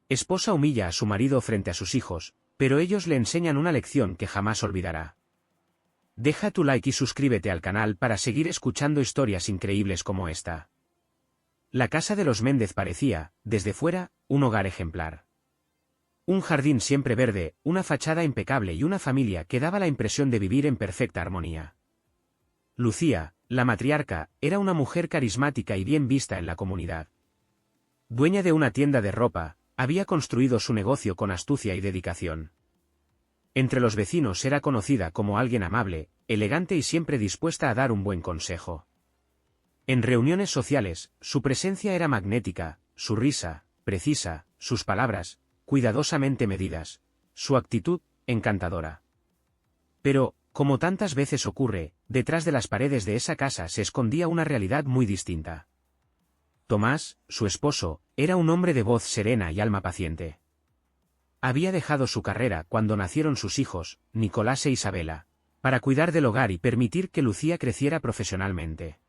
Esposa humilla a su marido frente a sus hijos, pero ellos le enseñan una lección que jamás olvidará. Deja tu like y suscríbete al canal para seguir escuchando historias increíbles como esta. La casa de los Méndez parecía, desde fuera, un hogar ejemplar. Un jardín siempre verde, una fachada impecable y una familia que daba la impresión de vivir en perfecta armonía. Lucía, la matriarca, era una mujer carismática y bien vista en la comunidad. Dueña de una tienda de ropa, había construido su negocio con astucia y dedicación. Entre los vecinos era conocida como alguien amable, elegante y siempre dispuesta a dar un buen consejo. En reuniones sociales, su presencia era magnética, su risa, precisa, sus palabras, cuidadosamente medidas, su actitud, encantadora. Pero, como tantas veces ocurre, detrás de las paredes de esa casa se escondía una realidad muy distinta. Tomás, su esposo, era un hombre de voz serena y alma paciente. Había dejado su carrera cuando nacieron sus hijos, Nicolás e Isabela, para cuidar del hogar y permitir que Lucía creciera profesionalmente.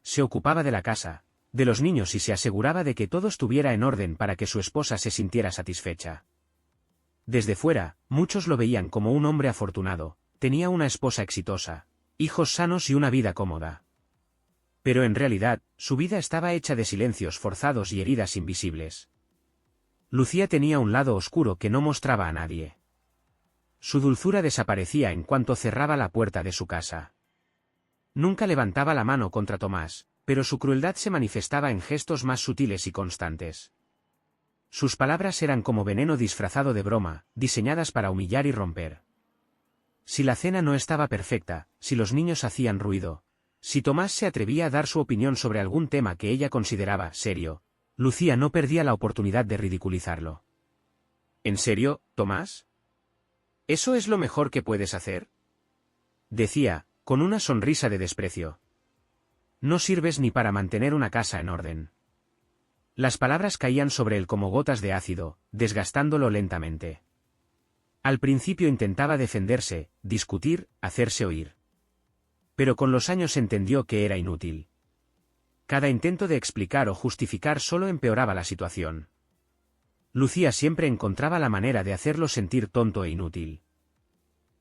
Se ocupaba de la casa, de los niños y se aseguraba de que todo estuviera en orden para que su esposa se sintiera satisfecha. Desde fuera, muchos lo veían como un hombre afortunado, tenía una esposa exitosa, hijos sanos y una vida cómoda. Pero en realidad, su vida estaba hecha de silencios forzados y heridas invisibles. Lucía tenía un lado oscuro que no mostraba a nadie. Su dulzura desaparecía en cuanto cerraba la puerta de su casa. Nunca levantaba la mano contra Tomás, pero su crueldad se manifestaba en gestos más sutiles y constantes. Sus palabras eran como veneno disfrazado de broma, diseñadas para humillar y romper. Si la cena no estaba perfecta, si los niños hacían ruido, si Tomás se atrevía a dar su opinión sobre algún tema que ella consideraba serio, Lucía no perdía la oportunidad de ridiculizarlo. ¿En serio, Tomás? ¿Eso es lo mejor que puedes hacer?, decía, con una sonrisa de desprecio. No sirves ni para mantener una casa en orden. Las palabras caían sobre él como gotas de ácido, desgastándolo lentamente. Al principio intentaba defenderse, discutir, hacerse oír. Pero con los años entendió que era inútil. Cada intento de explicar o justificar solo empeoraba la situación. Lucía siempre encontraba la manera de hacerlo sentir tonto e inútil.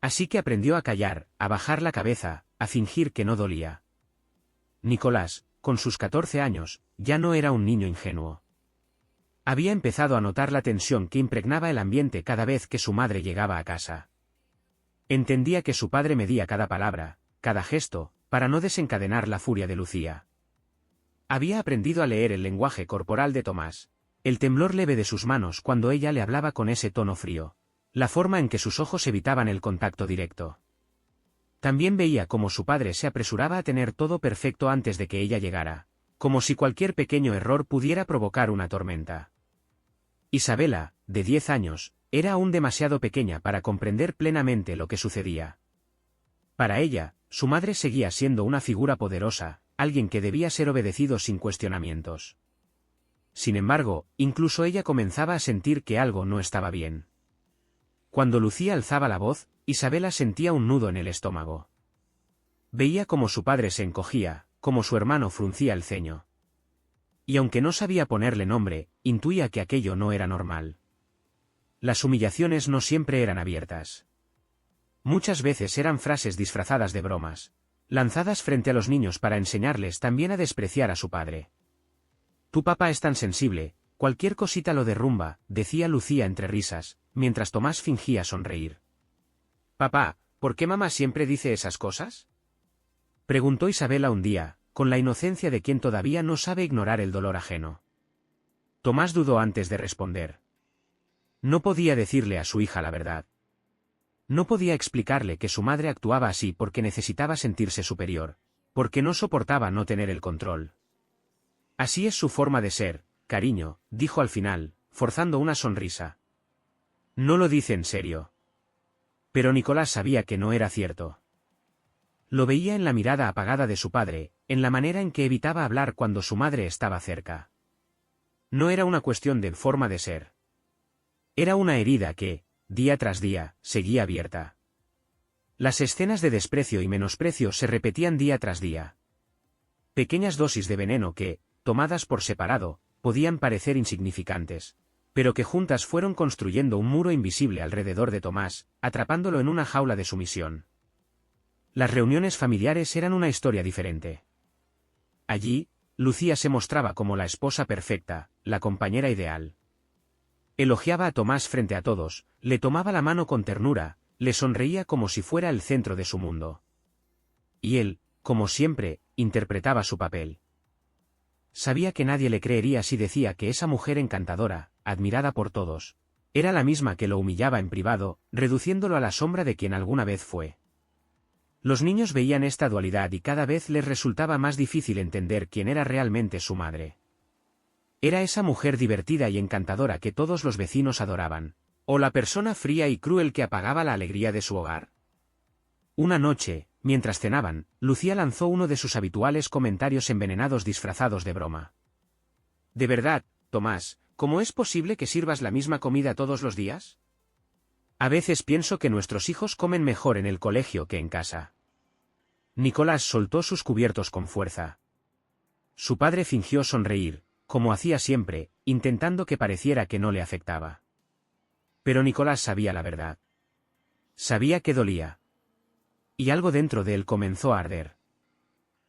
Así que aprendió a callar, a bajar la cabeza, a fingir que no dolía. Nicolás, con sus 14 años, ya no era un niño ingenuo. Había empezado a notar la tensión que impregnaba el ambiente cada vez que su madre llegaba a casa. Entendía que su padre medía cada palabra, cada gesto, para no desencadenar la furia de Lucía. Había aprendido a leer el lenguaje corporal de Tomás, el temblor leve de sus manos cuando ella le hablaba con ese tono frío, la forma en que sus ojos evitaban el contacto directo. También veía cómo su padre se apresuraba a tener todo perfecto antes de que ella llegara, como si cualquier pequeño error pudiera provocar una tormenta. Isabela, de 10 años, era aún demasiado pequeña para comprender plenamente lo que sucedía. Para ella, su madre seguía siendo una figura poderosa, alguien que debía ser obedecido sin cuestionamientos. Sin embargo, incluso ella comenzaba a sentir que algo no estaba bien. Cuando Lucía alzaba la voz, Isabela sentía un nudo en el estómago. Veía cómo su padre se encogía, cómo su hermano fruncía el ceño. Y aunque no sabía ponerle nombre, intuía que aquello no era normal. Las humillaciones no siempre eran abiertas. Muchas veces eran frases disfrazadas de bromas, lanzadas frente a los niños para enseñarles también a despreciar a su padre. Tu papá es tan sensible, cualquier cosita lo derrumba, decía Lucía entre risas, mientras Tomás fingía sonreír. Papá, ¿por qué mamá siempre dice esas cosas?, preguntó Isabela un día, con la inocencia de quien todavía no sabe ignorar el dolor ajeno. Tomás dudó antes de responder. No podía decirle a su hija la verdad. No podía explicarle que su madre actuaba así porque necesitaba sentirse superior, porque no soportaba no tener el control. Así es su forma de ser, cariño, dijo al final, forzando una sonrisa. No lo dice en serio. Pero Nicolás sabía que no era cierto. Lo veía en la mirada apagada de su padre, en la manera en que evitaba hablar cuando su madre estaba cerca. No era una cuestión de forma de ser. Era una herida que, día tras día, seguía abierta. Las escenas de desprecio y menosprecio se repetían día tras día. Pequeñas dosis de veneno que, tomadas por separado, podían parecer insignificantes, pero que juntas fueron construyendo un muro invisible alrededor de Tomás, atrapándolo en una jaula de sumisión. Las reuniones familiares eran una historia diferente. Allí, Lucía se mostraba como la esposa perfecta, la compañera ideal. Elogiaba a Tomás frente a todos, le tomaba la mano con ternura, le sonreía como si fuera el centro de su mundo. Y él, como siempre, interpretaba su papel. Sabía que nadie le creería si decía que esa mujer encantadora, admirada por todos, era la misma que lo humillaba en privado, reduciéndolo a la sombra de quien alguna vez fue. Los niños veían esta dualidad y cada vez les resultaba más difícil entender quién era realmente su madre. ¿Era esa mujer divertida y encantadora que todos los vecinos adoraban, o la persona fría y cruel que apagaba la alegría de su hogar? Una noche, mientras cenaban, Lucía lanzó uno de sus habituales comentarios envenenados disfrazados de broma. «¿De verdad, Tomás, cómo es posible que sirvas la misma comida todos los días? A veces pienso que nuestros hijos comen mejor en el colegio que en casa». Nicolás soltó sus cubiertos con fuerza. Su padre fingió sonreír, como hacía siempre, intentando que pareciera que no le afectaba. Pero Nicolás sabía la verdad. Sabía que dolía. Y algo dentro de él comenzó a arder.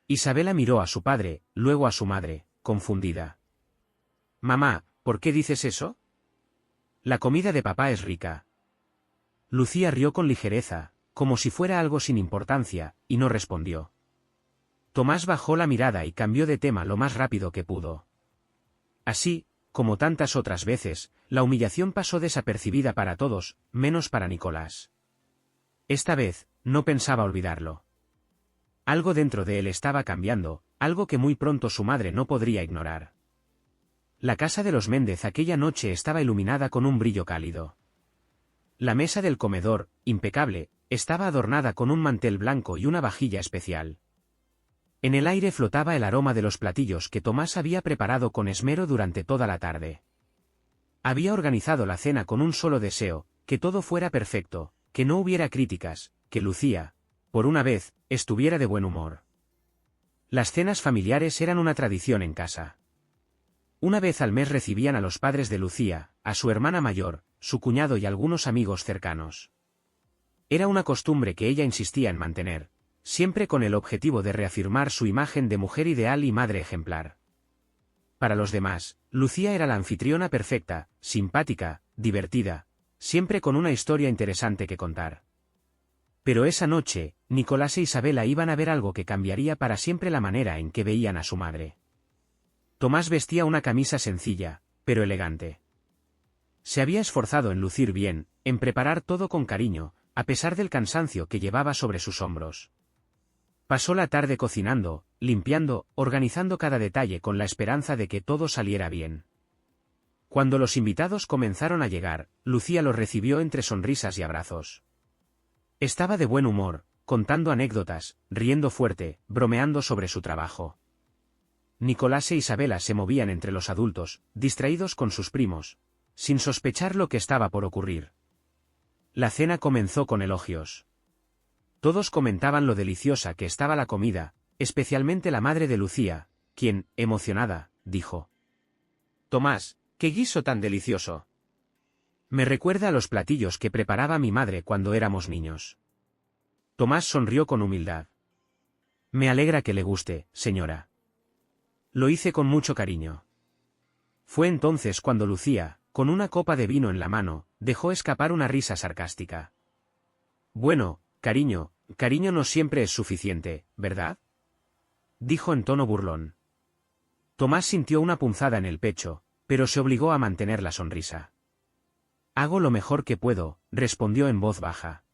Isabela miró a su padre, luego a su madre, confundida. «Mamá, ¿por qué dices eso? La comida de papá es rica». Lucía rió con ligereza, como si fuera algo sin importancia, y no respondió. Tomás bajó la mirada y cambió de tema lo más rápido que pudo. Así, como tantas otras veces, la humillación pasó desapercibida para todos, menos para Nicolás. Esta vez, no pensaba olvidarlo. Algo dentro de él estaba cambiando, algo que muy pronto su madre no podría ignorar. La casa de los Méndez aquella noche estaba iluminada con un brillo cálido. La mesa del comedor, impecable, estaba adornada con un mantel blanco y una vajilla especial. En el aire flotaba el aroma de los platillos que Tomás había preparado con esmero durante toda la tarde. Había organizado la cena con un solo deseo, que todo fuera perfecto, que no hubiera críticas, que Lucía, por una vez, estuviera de buen humor. Las cenas familiares eran una tradición en casa. Una vez al mes recibían a los padres de Lucía, a su hermana mayor, su cuñado y algunos amigos cercanos. Era una costumbre que ella insistía en mantener, siempre con el objetivo de reafirmar su imagen de mujer ideal y madre ejemplar. Para los demás, Lucía era la anfitriona perfecta, simpática, divertida, siempre con una historia interesante que contar. Pero esa noche, Nicolás e Isabela iban a ver algo que cambiaría para siempre la manera en que veían a su madre. Tomás vestía una camisa sencilla, pero elegante. Se había esforzado en lucir bien, en preparar todo con cariño, a pesar del cansancio que llevaba sobre sus hombros. Pasó la tarde cocinando, limpiando, organizando cada detalle con la esperanza de que todo saliera bien. Cuando los invitados comenzaron a llegar, Lucía los recibió entre sonrisas y abrazos. Estaba de buen humor, contando anécdotas, riendo fuerte, bromeando sobre su trabajo. Nicolás e Isabela se movían entre los adultos, distraídos con sus primos, sin sospechar lo que estaba por ocurrir. La cena comenzó con elogios. Todos comentaban lo deliciosa que estaba la comida, especialmente la madre de Lucía, quien, emocionada, dijo: «Tomás, qué guiso tan delicioso. Me recuerda a los platillos que preparaba mi madre cuando éramos niños». Tomás sonrió con humildad. «Me alegra que le guste, señora. Lo hice con mucho cariño». Fue entonces cuando Lucía, con una copa de vino en la mano, dejó escapar una risa sarcástica. «Bueno, cariño no siempre es suficiente, ¿verdad?», dijo en tono burlón. Tomás sintió una punzada en el pecho, pero se obligó a mantener la sonrisa. «Hago lo mejor que puedo», respondió en voz baja.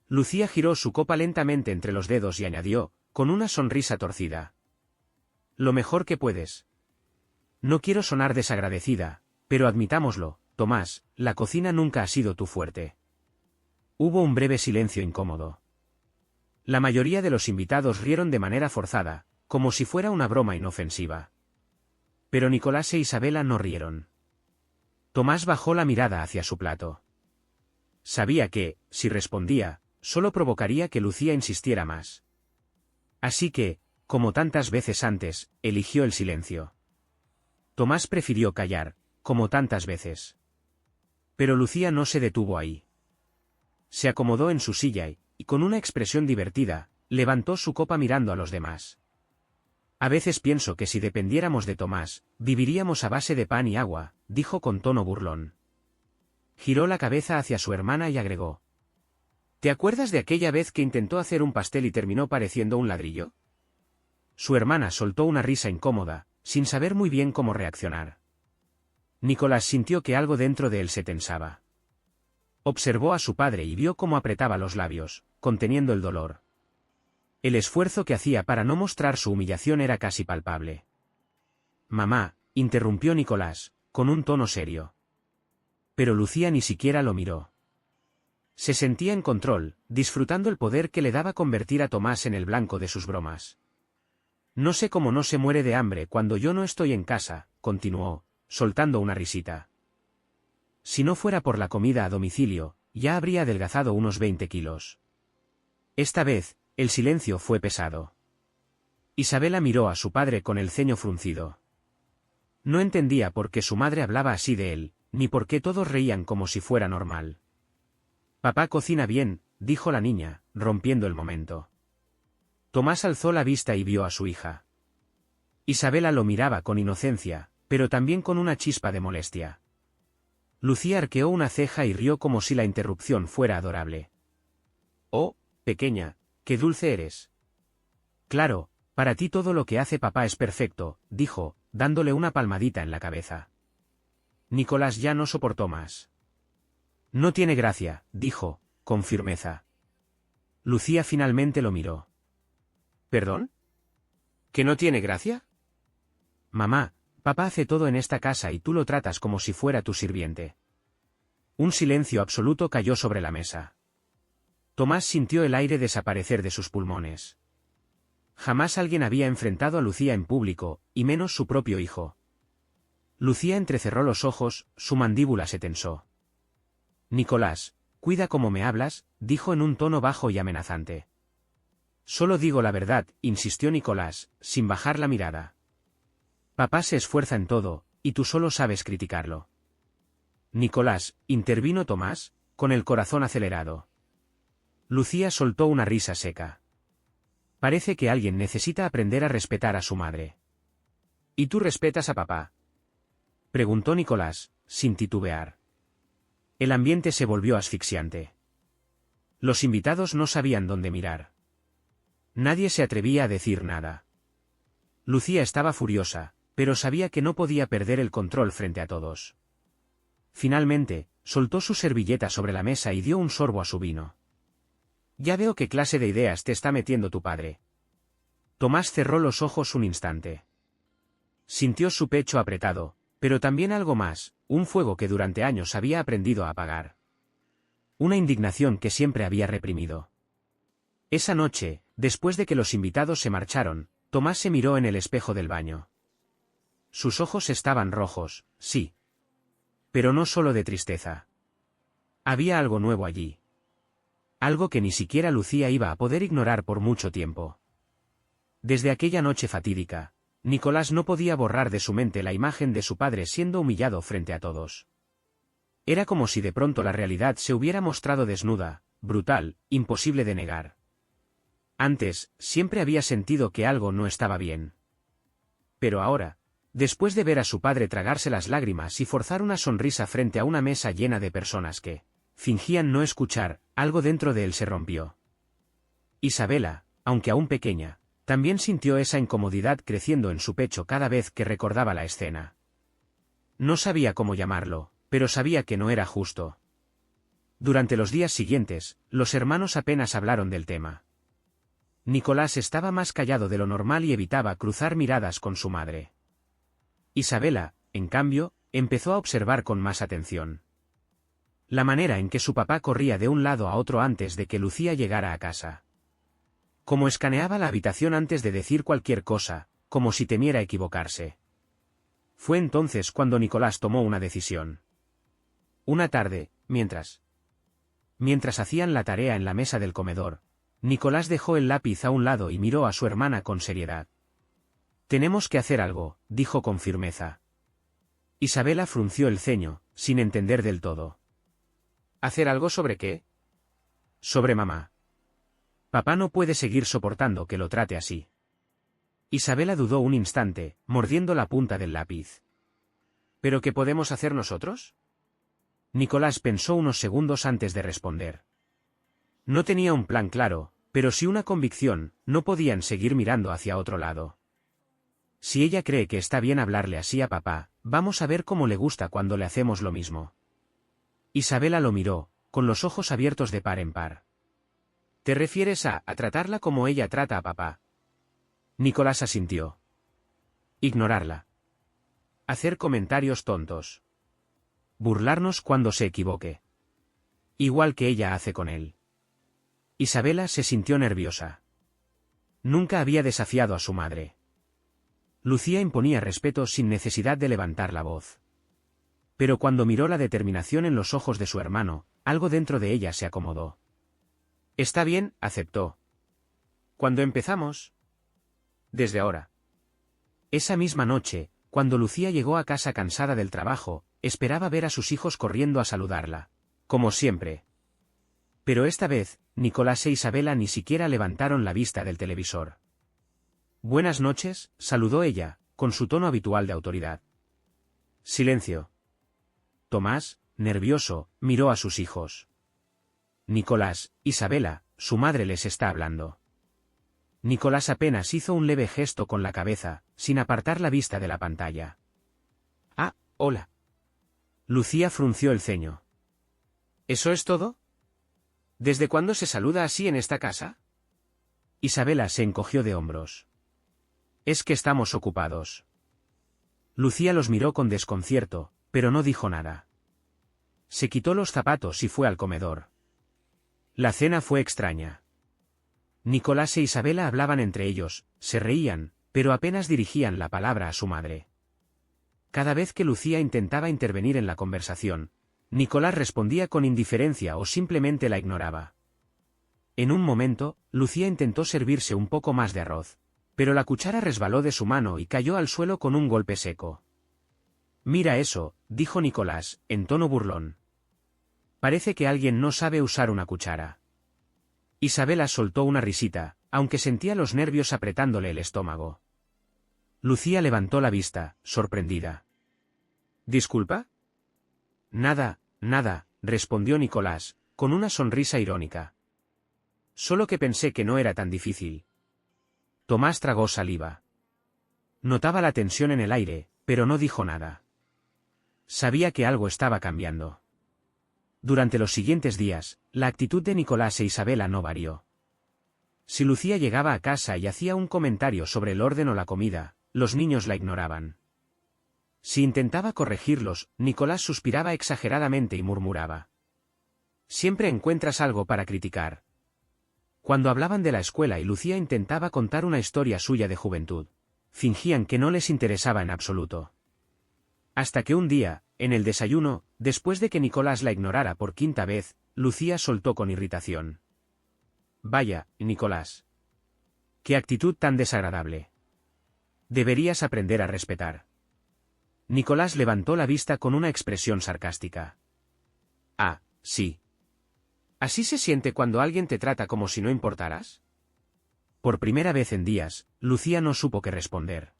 Lucía giró su copa lentamente entre los dedos y añadió, con una sonrisa torcida: «Lo mejor que puedes». No quiero sonar desagradecida, pero admitámoslo, Tomás, la cocina nunca ha sido tu fuerte. Hubo un breve silencio incómodo. La mayoría de los invitados rieron de manera forzada, como si fuera una broma inofensiva. Pero Nicolás e Isabela no rieron. Tomás bajó la mirada hacia su plato. Sabía que, si respondía, solo provocaría que Lucía insistiera más. Así que, como tantas veces antes, eligió el silencio. Tomás prefirió callar, como tantas veces. Pero Lucía no se detuvo ahí. Se acomodó en su silla y, con una expresión divertida, levantó su copa mirando a los demás. A veces pienso que si dependiéramos de Tomás, viviríamos a base de pan y agua, dijo con tono burlón. Giró la cabeza hacia su hermana y agregó. ¿Te acuerdas de aquella vez que intentó hacer un pastel y terminó pareciendo un ladrillo? Su hermana soltó una risa incómoda, sin saber muy bien cómo reaccionar. Nicolás sintió que algo dentro de él se tensaba. Observó a su padre y vio cómo apretaba los labios, conteniendo el dolor. El esfuerzo que hacía para no mostrar su humillación era casi palpable. Mamá, interrumpió Nicolás, con un tono serio. Pero Lucía ni siquiera lo miró. Se sentía en control, disfrutando el poder que le daba convertir a Tomás en el blanco de sus bromas. No sé cómo no se muere de hambre cuando yo no estoy en casa, continuó, soltando una risita. Si no fuera por la comida a domicilio, ya habría adelgazado unos 20 kilos. Esta vez, el silencio fue pesado. Isabela miró a su padre con el ceño fruncido. No entendía por qué su madre hablaba así de él, ni por qué todos reían como si fuera normal. Papá cocina bien, dijo la niña, rompiendo el momento. Tomás alzó la vista y vio a su hija. Isabela lo miraba con inocencia, pero también con una chispa de molestia. Lucía arqueó una ceja y rió como si la interrupción fuera adorable. Oh, pequeña, qué dulce eres. Claro, para ti todo lo que hace papá es perfecto, dijo, dándole una palmadita en la cabeza. Nicolás ya no soportó más. No tiene gracia, dijo, con firmeza. Lucía finalmente lo miró. ¿Perdón? ¿Que no tiene gracia? Mamá, papá hace todo en esta casa y tú lo tratas como si fuera tu sirviente. Un silencio absoluto cayó sobre la mesa. Tomás sintió el aire desaparecer de sus pulmones. Jamás alguien había enfrentado a Lucía en público, y menos su propio hijo. Lucía entrecerró los ojos, su mandíbula se tensó. Nicolás, cuida cómo me hablas, dijo en un tono bajo y amenazante. Solo digo la verdad, insistió Nicolás, sin bajar la mirada. Papá se esfuerza en todo, y tú solo sabes criticarlo. Nicolás, intervino Tomás, con el corazón acelerado. Lucía soltó una risa seca. Parece que alguien necesita aprender a respetar a su madre. ¿Y tú respetas a papá? Preguntó Nicolás, sin titubear. El ambiente se volvió asfixiante. Los invitados no sabían dónde mirar. Nadie se atrevía a decir nada. Lucía estaba furiosa, pero sabía que no podía perder el control frente a todos. Finalmente, soltó su servilleta sobre la mesa y dio un sorbo a su vino. Ya veo qué clase de ideas te está metiendo tu padre. Tomás cerró los ojos un instante. Sintió su pecho apretado, pero también algo más, un fuego que durante años había aprendido a apagar. Una indignación que siempre había reprimido. Esa noche, después de que los invitados se marcharon, Tomás se miró en el espejo del baño. Sus ojos estaban rojos, sí. Pero no solo de tristeza. Había algo nuevo allí. Algo que ni siquiera Lucía iba a poder ignorar por mucho tiempo. Desde aquella noche fatídica, Nicolás no podía borrar de su mente la imagen de su padre siendo humillado frente a todos. Era como si de pronto la realidad se hubiera mostrado desnuda, brutal, imposible de negar. Antes, siempre había sentido que algo no estaba bien. Pero ahora, después de ver a su padre tragarse las lágrimas y forzar una sonrisa frente a una mesa llena de personas que fingían no escuchar, algo dentro de él se rompió. Isabela, aunque aún pequeña, también sintió esa incomodidad creciendo en su pecho cada vez que recordaba la escena. No sabía cómo llamarlo, pero sabía que no era justo. Durante los días siguientes, los hermanos apenas hablaron del tema. Nicolás estaba más callado de lo normal y evitaba cruzar miradas con su madre. Isabela, en cambio, empezó a observar con más atención la manera en que su papá corría de un lado a otro antes de que Lucía llegara a casa. Cómo escaneaba la habitación antes de decir cualquier cosa, como si temiera equivocarse. Fue entonces cuando Nicolás tomó una decisión. Una tarde, mientras hacían la tarea en la mesa del comedor, Nicolás dejó el lápiz a un lado y miró a su hermana con seriedad. Tenemos que hacer algo, dijo con firmeza. Isabela frunció el ceño, sin entender del todo. ¿Hacer algo sobre qué? Sobre mamá. Papá no puede seguir soportando que lo trate así. Isabela dudó un instante, mordiendo la punta del lápiz. ¿Pero qué podemos hacer nosotros? Nicolás pensó unos segundos antes de responder. No tenía un plan claro, pero sí una convicción, no podían seguir mirando hacia otro lado. Si ella cree que está bien hablarle así a papá, vamos a ver cómo le gusta cuando le hacemos lo mismo. Isabela lo miró, con los ojos abiertos de par en par. ¿Te refieres a tratarla como ella trata a papá? Nicolás asintió. Ignorarla. Hacer comentarios tontos. Burlarnos cuando se equivoque. Igual que ella hace con él. Isabela se sintió nerviosa. Nunca había desafiado a su madre. Lucía imponía respeto sin necesidad de levantar la voz. Pero cuando miró la determinación en los ojos de su hermano, algo dentro de ella se acomodó. Está bien, aceptó. ¿Cuándo empezamos? Desde ahora. Esa misma noche, cuando Lucía llegó a casa cansada del trabajo, esperaba ver a sus hijos corriendo a saludarla. Como siempre. Pero esta vez, Nicolás e Isabela ni siquiera levantaron la vista del televisor. Buenas noches, saludó ella, con su tono habitual de autoridad. Silencio. Tomás, nervioso, miró a sus hijos. Nicolás, Isabela, su madre les está hablando. Nicolás apenas hizo un leve gesto con la cabeza, sin apartar la vista de la pantalla. Ah, hola. Lucía frunció el ceño. ¿Eso es todo? ¿Desde cuándo se saluda así en esta casa? Isabela se encogió de hombros. Es que estamos ocupados. Lucía los miró con desconcierto, pero no dijo nada. Se quitó los zapatos y fue al comedor. La cena fue extraña. Nicolás e Isabela hablaban entre ellos, se reían, pero apenas dirigían la palabra a su madre. Cada vez que Lucía intentaba intervenir en la conversación, Nicolás respondía con indiferencia o simplemente la ignoraba. En un momento, Lucía intentó servirse un poco más de arroz, pero la cuchara resbaló de su mano y cayó al suelo con un golpe seco. Mira eso, dijo Nicolás, en tono burlón. Parece que alguien no sabe usar una cuchara. Isabela soltó una risita, aunque sentía los nervios apretándole el estómago. Lucía levantó la vista, sorprendida. ¿Disculpa? Nada, nada, respondió Nicolás, con una sonrisa irónica. Solo que pensé que no era tan difícil. Tomás tragó saliva. Notaba la tensión en el aire, pero no dijo nada. Sabía que algo estaba cambiando. Durante los siguientes días, la actitud de Nicolás e Isabela no varió. Si Lucía llegaba a casa y hacía un comentario sobre el orden o la comida, los niños la ignoraban. Si intentaba corregirlos, Nicolás suspiraba exageradamente y murmuraba. Siempre encuentras algo para criticar. Cuando hablaban de la escuela y Lucía intentaba contar una historia suya de juventud, fingían que no les interesaba en absoluto. Hasta que un día, en el desayuno, después de que Nicolás la ignorara por quinta vez, Lucía soltó con irritación. Vaya, Nicolás. Qué actitud tan desagradable. Deberías aprender a respetar. Nicolás levantó la vista con una expresión sarcástica. Ah, sí. ¿Así se siente cuando alguien te trata como si no importaras? Por primera vez en días, Lucía no supo qué responder.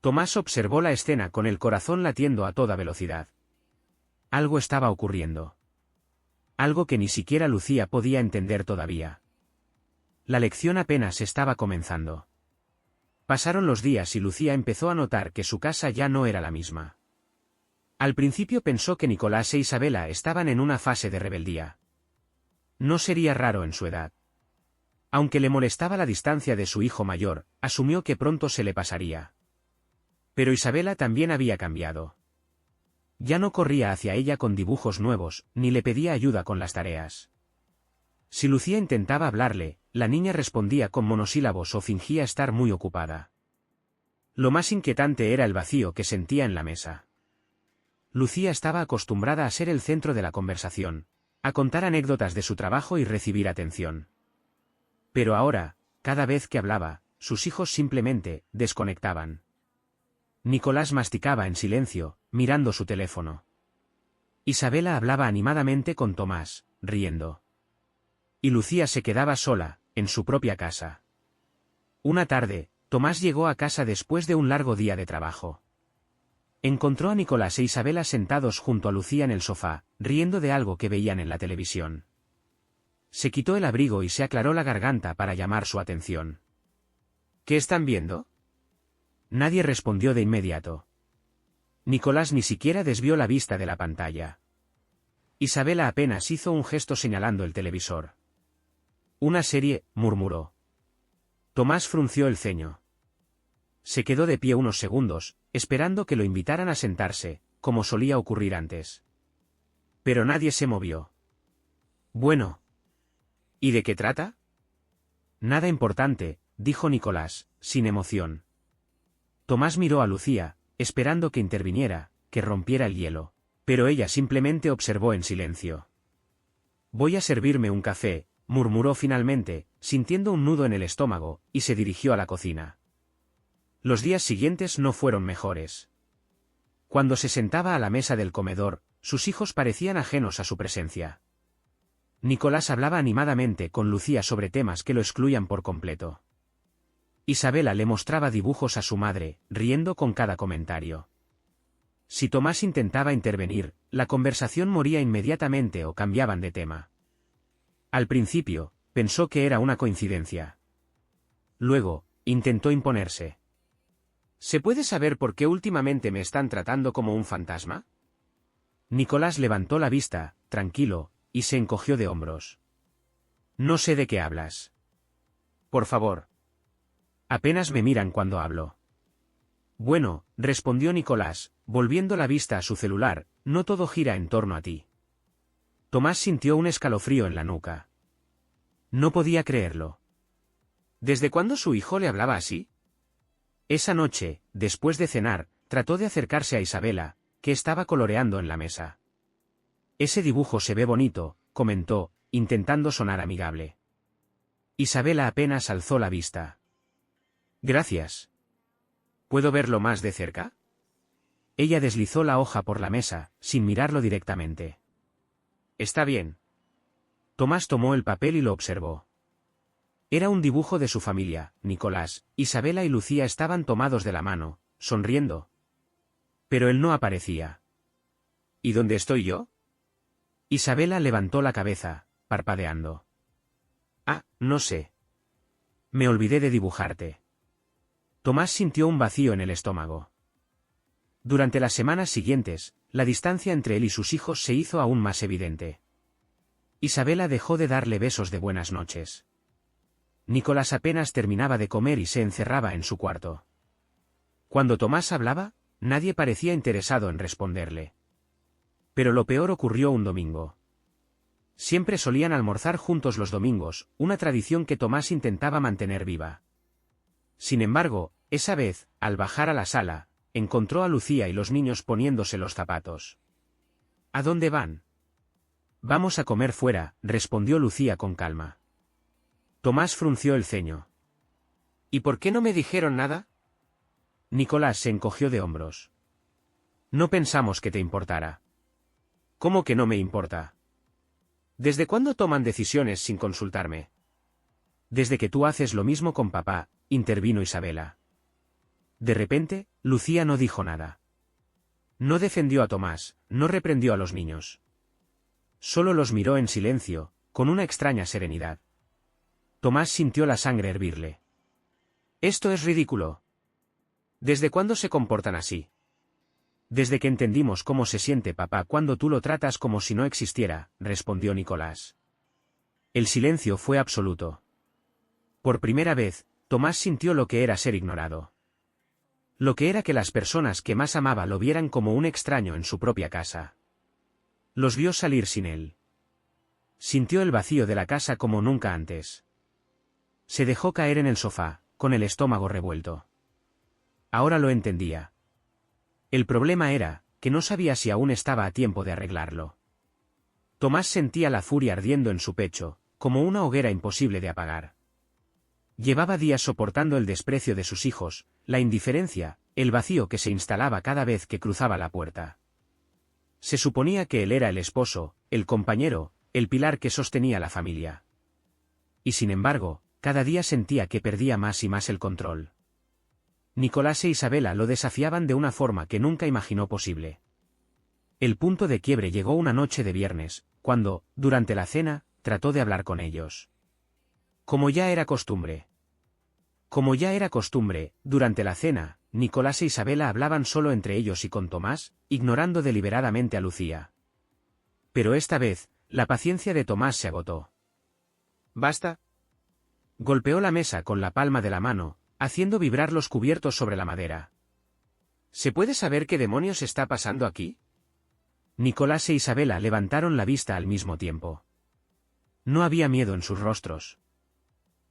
Tomás observó la escena con el corazón latiendo a toda velocidad. Algo estaba ocurriendo. Algo que ni siquiera Lucía podía entender todavía. La lección apenas estaba comenzando. Pasaron los días y Lucía empezó a notar que su casa ya no era la misma. Al principio pensó que Nicolás e Isabela estaban en una fase de rebeldía. No sería raro en su edad. Aunque le molestaba la distancia de su hijo mayor, asumió que pronto se le pasaría. Pero Isabela también había cambiado. Ya no corría hacia ella con dibujos nuevos, ni le pedía ayuda con las tareas. Si Lucía intentaba hablarle, la niña respondía con monosílabos o fingía estar muy ocupada. Lo más inquietante era el vacío que sentía en la mesa. Lucía estaba acostumbrada a ser el centro de la conversación, a contar anécdotas de su trabajo y recibir atención. Pero ahora, cada vez que hablaba, sus hijos simplemente desconectaban. Nicolás masticaba en silencio, mirando su teléfono. Isabela hablaba animadamente con Tomás, riendo. Y Lucía se quedaba sola, en su propia casa. Una tarde, Tomás llegó a casa después de un largo día de trabajo. Encontró a Nicolás e Isabela sentados junto a Lucía en el sofá, riendo de algo que veían en la televisión. Se quitó el abrigo y se aclaró la garganta para llamar su atención. ¿Qué están viendo? Nadie respondió de inmediato. Nicolás ni siquiera desvió la vista de la pantalla. Isabela apenas hizo un gesto señalando el televisor. Una serie, murmuró. Tomás frunció el ceño. Se quedó de pie unos segundos, esperando que lo invitaran a sentarse, como solía ocurrir antes. Pero nadie se movió. Bueno. ¿Y de qué trata? Nada importante, dijo Nicolás, sin emoción. Tomás miró a Lucía, esperando que interviniera, que rompiera el hielo, pero ella simplemente observó en silencio. Voy a servirme un café, murmuró finalmente, sintiendo un nudo en el estómago, y se dirigió a la cocina. Los días siguientes no fueron mejores. Cuando se sentaba a la mesa del comedor, sus hijos parecían ajenos a su presencia. Nicolás hablaba animadamente con Lucía sobre temas que lo excluían por completo. Isabela le mostraba dibujos a su madre, riendo con cada comentario. Si Tomás intentaba intervenir, la conversación moría inmediatamente o cambiaban de tema. Al principio, pensó que era una coincidencia. Luego, intentó imponerse. ¿Se puede saber por qué últimamente me están tratando como un fantasma? Nicolás levantó la vista, tranquilo, y se encogió de hombros. No sé de qué hablas. Por favor. Apenas me miran cuando hablo. Bueno, respondió Nicolás, volviendo la vista a su celular, no todo gira en torno a ti. Tomás sintió un escalofrío en la nuca. No podía creerlo. ¿Desde cuándo su hijo le hablaba así? Esa noche, después de cenar, trató de acercarse a Isabela, que estaba coloreando en la mesa. Ese dibujo se ve bonito, comentó, intentando sonar amigable. Isabela apenas alzó la vista. Gracias. ¿Puedo verlo más de cerca? Ella deslizó la hoja por la mesa, sin mirarlo directamente. Está bien. Tomás tomó el papel y lo observó. Era un dibujo de su familia, Nicolás, Isabela y Lucía estaban tomados de la mano, sonriendo. Pero él no aparecía. ¿Y dónde estoy yo? Isabela levantó la cabeza, parpadeando. Ah, no sé. Me olvidé de dibujarte. Tomás sintió un vacío en el estómago. Durante las semanas siguientes, la distancia entre él y sus hijos se hizo aún más evidente. Isabela dejó de darle besos de buenas noches. Nicolás apenas terminaba de comer y se encerraba en su cuarto. Cuando Tomás hablaba, nadie parecía interesado en responderle. Pero lo peor ocurrió un domingo. Siempre solían almorzar juntos los domingos, una tradición que Tomás intentaba mantener viva. Sin embargo, esa vez, al bajar a la sala, encontró a Lucía y los niños poniéndose los zapatos. ¿A dónde van? Vamos a comer fuera, respondió Lucía con calma. Tomás frunció el ceño. ¿Y por qué no me dijeron nada? Nicolás se encogió de hombros. No pensamos que te importara. ¿Cómo que no me importa? ¿Desde cuándo toman decisiones sin consultarme? Desde que tú haces lo mismo con papá, intervino Isabela. De repente, Lucía no dijo nada. No defendió a Tomás, no reprendió a los niños. Solo los miró en silencio, con una extraña serenidad. Tomás sintió la sangre hervirle. Esto es ridículo. ¿Desde cuándo se comportan así? Desde que entendimos cómo se siente papá cuando tú lo tratas como si no existiera, respondió Nicolás. El silencio fue absoluto. Por primera vez, Tomás sintió lo que era ser ignorado. Lo que era que las personas que más amaba lo vieran como un extraño en su propia casa. Los vio salir sin él. Sintió el vacío de la casa como nunca antes. Se dejó caer en el sofá, con el estómago revuelto. Ahora lo entendía. El problema era, que no sabía si aún estaba a tiempo de arreglarlo. Tomás sentía la furia ardiendo en su pecho, como una hoguera imposible de apagar. Llevaba días soportando el desprecio de sus hijos, la indiferencia, el vacío que se instalaba cada vez que cruzaba la puerta. Se suponía que él era el esposo, el compañero, el pilar que sostenía la familia. Y sin embargo, cada día sentía que perdía más y más el control. Nicolás e Isabela lo desafiaban de una forma que nunca imaginó posible. El punto de quiebre llegó una noche de viernes, cuando, durante la cena, trató de hablar con ellos. Como ya era costumbre. Durante la cena, Nicolás e Isabela hablaban solo entre ellos y con Tomás, ignorando deliberadamente a Lucía. Pero esta vez, la paciencia de Tomás se agotó. «¿Basta?». Golpeó la mesa con la palma de la mano, haciendo vibrar los cubiertos sobre la madera. «¿Se puede saber qué demonios está pasando aquí?». Nicolás e Isabela levantaron la vista al mismo tiempo. No había miedo en sus rostros.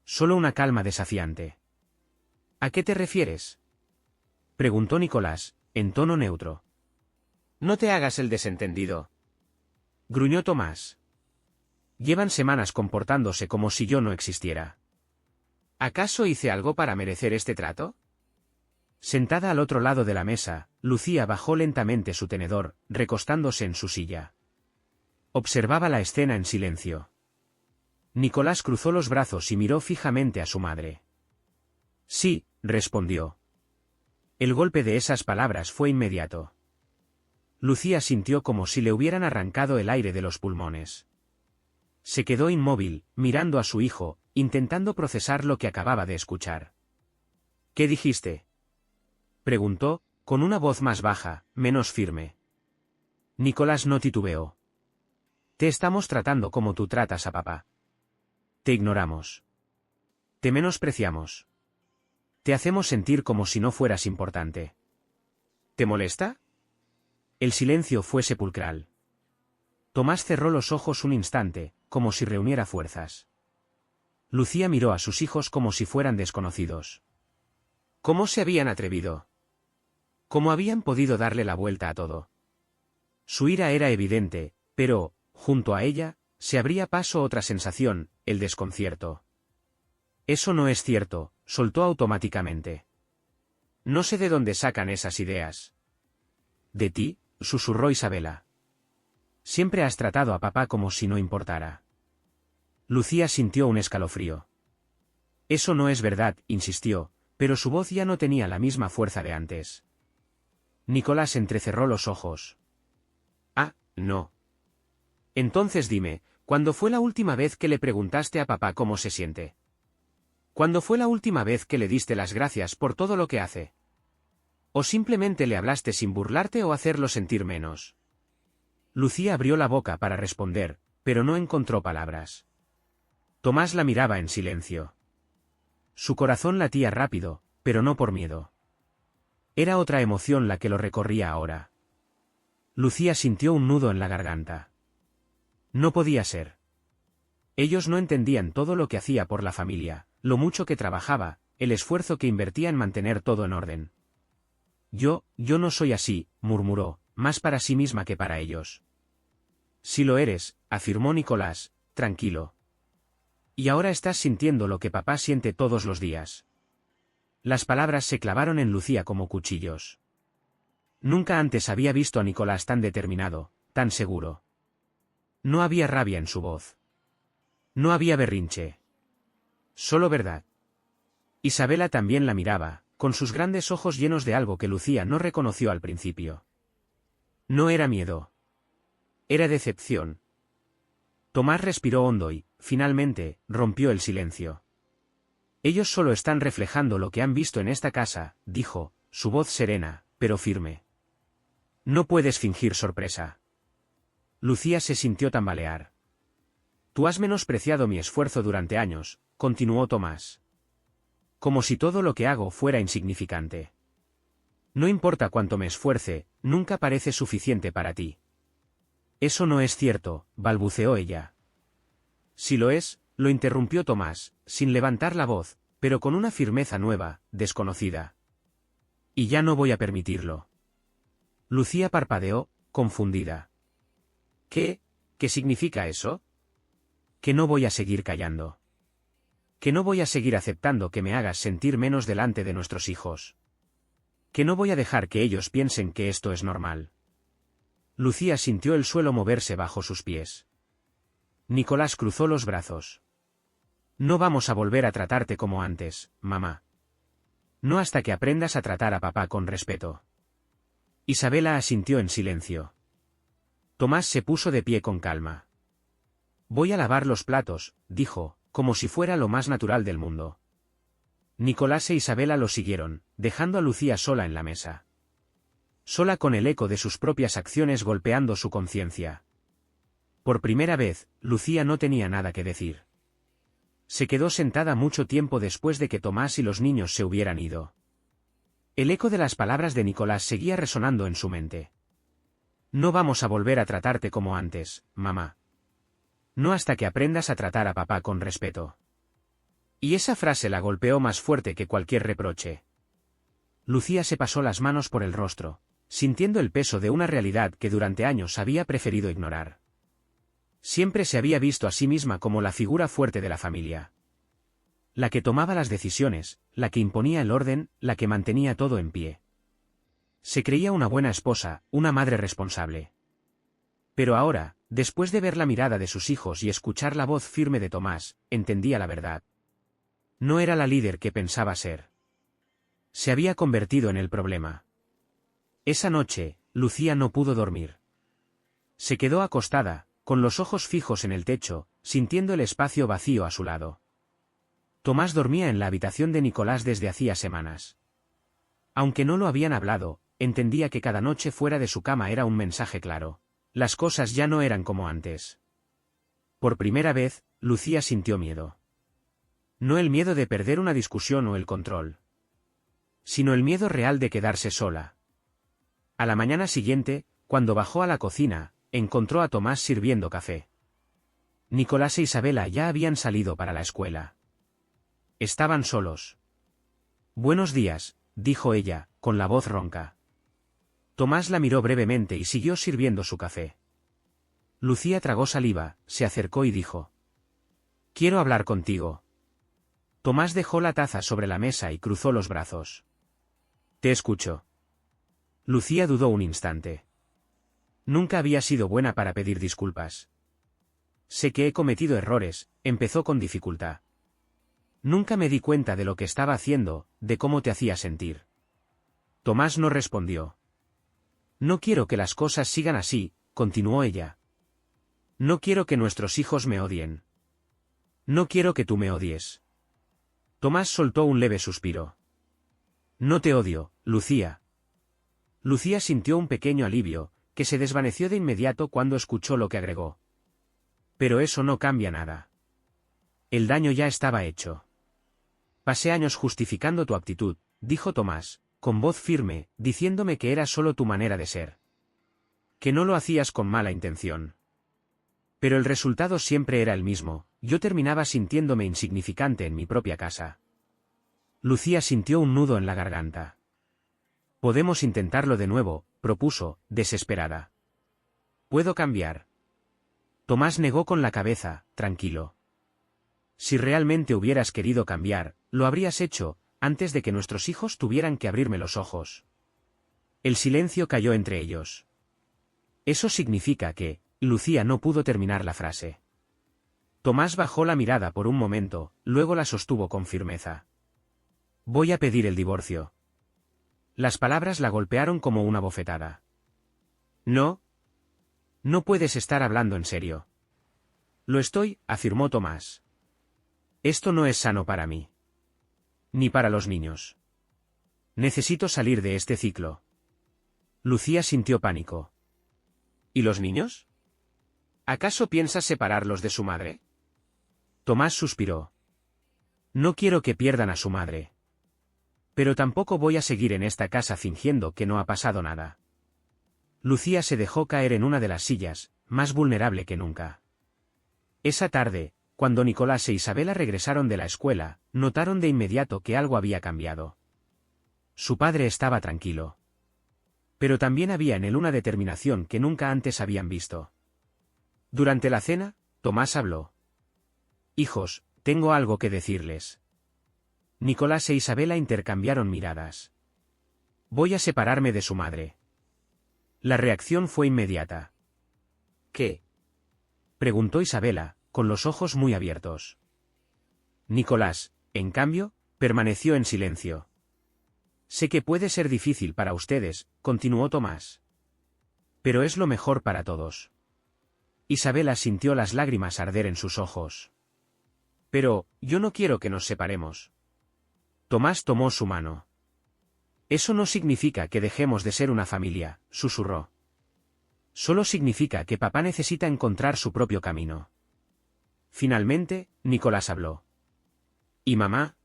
Solo una calma desafiante. «¿A qué te refieres?», preguntó Nicolás, en tono neutro. «No te hagas el desentendido», gruñó Tomás. «Llevan semanas comportándose como si yo no existiera. ¿Acaso hice algo para merecer este trato?». Sentada al otro lado de la mesa, Lucía bajó lentamente su tenedor, recostándose en su silla. Observaba la escena en silencio. Nicolás cruzó los brazos y miró fijamente a su madre. «Sí», respondió. El golpe de esas palabras fue inmediato. Lucía sintió como si le hubieran arrancado el aire de los pulmones. Se quedó inmóvil, mirando a su hijo, intentando procesar lo que acababa de escuchar. «¿Qué dijiste?», preguntó, con una voz más baja, menos firme. Nicolás no titubeó. «Te estamos tratando como tú tratas a papá. Te ignoramos. Te menospreciamos. Te hacemos sentir como si no fueras importante. ¿Te molesta?». El silencio fue sepulcral. Tomás cerró los ojos un instante, como si reuniera fuerzas. Lucía miró a sus hijos como si fueran desconocidos. ¿Cómo se habían atrevido? ¿Cómo habían podido darle la vuelta a todo? Su ira era evidente, pero, junto a ella, se abría paso otra sensación, el desconcierto. «Eso no es cierto», soltó automáticamente. «No sé de dónde sacan esas ideas». «¿De ti?», susurró Isabela. «Siempre has tratado a papá como si no importara». Lucía sintió un escalofrío. «Eso no es verdad», insistió, pero su voz ya no tenía la misma fuerza de antes. Nicolás entrecerró los ojos. «Ah, no». «Entonces dime, ¿cuándo fue la última vez que le preguntaste a papá cómo se siente? ¿Cuándo fue la última vez que le diste las gracias por todo lo que hace? ¿O simplemente le hablaste sin burlarte o hacerlo sentir menos?». Lucía abrió la boca para responder, pero no encontró palabras. Tomás la miraba en silencio. Su corazón latía rápido, pero no por miedo. Era otra emoción la que lo recorría ahora. Lucía sintió un nudo en la garganta. No podía ser. Ellos no entendían todo lo que hacía por la familia, lo mucho que trabajaba, el esfuerzo que invertía en mantener todo en orden. Yo no soy así», murmuró, más para sí misma que para ellos. «Sí lo eres», afirmó Nicolás, tranquilo. «Y ahora estás sintiendo lo que papá siente todos los días». Las palabras se clavaron en Lucía como cuchillos. Nunca antes había visto a Nicolás tan determinado, tan seguro. No había rabia en su voz. No había berrinche. Solo verdad. Isabela también la miraba, con sus grandes ojos llenos de algo que Lucía no reconoció al principio. No era miedo. Era decepción. Tomás respiró hondo y, finalmente, rompió el silencio. «Ellos solo están reflejando lo que han visto en esta casa», dijo, su voz serena, pero firme. «No puedes fingir sorpresa». Lucía se sintió tambalear. «Tú has menospreciado mi esfuerzo durante años», continuó Tomás. «Como si todo lo que hago fuera insignificante. No importa cuánto me esfuerce, nunca parece suficiente para ti». «Eso no es cierto», balbuceó ella. «Si lo es», lo interrumpió Tomás, sin levantar la voz, pero con una firmeza nueva, desconocida. «Y ya no voy a permitirlo». Lucía parpadeó, confundida. ¿Qué significa eso? Que no voy a seguir callando. Que no voy a seguir aceptando que me hagas sentir menos delante de nuestros hijos. Que no voy a dejar que ellos piensen que esto es normal. Lucía sintió el suelo moverse bajo sus pies. Nicolás cruzó los brazos. No vamos a volver a tratarte como antes, mamá. No hasta que aprendas a tratar a papá con respeto. Isabela asintió en silencio. Tomás se puso de pie con calma. Voy a lavar los platos, dijo, como si fuera lo más natural del mundo. Nicolás e Isabela lo siguieron, dejando a Lucía sola en la mesa. Sola con el eco de sus propias acciones golpeando su conciencia. Por primera vez, Lucía no tenía nada que decir. Se quedó sentada mucho tiempo después de que Tomás y los niños se hubieran ido. El eco de las palabras de Nicolás seguía resonando en su mente. No vamos a volver a tratarte como antes, mamá. No hasta que aprendas a tratar a papá con respeto. Y esa frase la golpeó más fuerte que cualquier reproche. Lucía se pasó las manos por el rostro, sintiendo el peso de una realidad que durante años había preferido ignorar. Siempre se había visto a sí misma como la figura fuerte de la familia. La que tomaba las decisiones, la que imponía el orden, la que mantenía todo en pie. Se creía una buena esposa, una madre responsable. Pero ahora, después de ver la mirada de sus hijos y escuchar la voz firme de Tomás, entendía la verdad. No era la líder que pensaba ser. Se había convertido en el problema. Esa noche, Lucía no pudo dormir. Se quedó acostada, con los ojos fijos en el techo, sintiendo el espacio vacío a su lado. Tomás dormía en la habitación de Nicolás desde hacía semanas. Aunque no lo habían hablado, entendía que cada noche fuera de su cama era un mensaje claro. Las cosas ya no eran como antes. Por primera vez, Lucía sintió miedo. No el miedo de perder una discusión o el control, sino el miedo real de quedarse sola. A la mañana siguiente, cuando bajó a la cocina, encontró a Tomás sirviendo café. Nicolás e Isabela ya habían salido para la escuela. Estaban solos. Buenos días, dijo ella, con la voz ronca. Tomás la miró brevemente y siguió sirviendo su café. Lucía tragó saliva, se acercó y dijo: Quiero hablar contigo. Tomás dejó la taza sobre la mesa y cruzó los brazos. Te escucho. Lucía dudó un instante. Nunca había sido buena para pedir disculpas. Sé que he cometido errores, empezó con dificultad. Nunca me di cuenta de lo que estaba haciendo, de cómo te hacía sentir. Tomás no respondió. No quiero que las cosas sigan así, continuó ella. No quiero que nuestros hijos me odien. No quiero que tú me odies. Tomás soltó un leve suspiro. No te odio, Lucía. Lucía sintió un pequeño alivio, que se desvaneció de inmediato cuando escuchó lo que agregó. Pero eso no cambia nada. El daño ya estaba hecho. Pasé años justificando tu actitud, dijo Tomás, con voz firme, diciéndome que era solo tu manera de ser. Que no lo hacías con mala intención. Pero el resultado siempre era el mismo, yo terminaba sintiéndome insignificante en mi propia casa. Lucía sintió un nudo en la garganta. Podemos intentarlo de nuevo, propuso, desesperada. ¿Puedo cambiar? Tomás negó con la cabeza, tranquilo. Si realmente hubieras querido cambiar, lo habrías hecho, antes de que nuestros hijos tuvieran que abrirme los ojos. El silencio cayó entre ellos. Eso significa que, Lucía no pudo terminar la frase. Tomás bajó la mirada por un momento, luego la sostuvo con firmeza. Voy a pedir el divorcio. Las palabras la golpearon como una bofetada. No. No puedes estar hablando en serio. Lo estoy, afirmó Tomás. Esto no es sano para mí. Ni para los niños. Necesito salir de este ciclo. Lucía sintió pánico. ¿Y los niños? ¿Acaso piensas separarlos de su madre? Tomás suspiró. No quiero que pierdan a su madre. Pero tampoco voy a seguir en esta casa fingiendo que no ha pasado nada. Lucía se dejó caer en una de las sillas, más vulnerable que nunca. Esa tarde, cuando Nicolás e Isabela regresaron de la escuela, notaron de inmediato que algo había cambiado. Su padre estaba tranquilo. Pero también había en él una determinación que nunca antes habían visto. Durante la cena, Tomás habló. Hijos, tengo algo que decirles. Nicolás e Isabela intercambiaron miradas. Voy a separarme de su madre. La reacción fue inmediata. ¿Qué? Preguntó Isabela, con los ojos muy abiertos. Nicolás, en cambio, permaneció en silencio. Sé que puede ser difícil para ustedes, continuó Tomás. Pero es lo mejor para todos. Isabela sintió las lágrimas arder en sus ojos. Pero, yo no quiero que nos separemos. Tomás tomó su mano. Eso no significa que dejemos de ser una familia, susurró. Solo significa que papá necesita encontrar su propio camino. Finalmente, Nicolás habló. ¿Y mamá?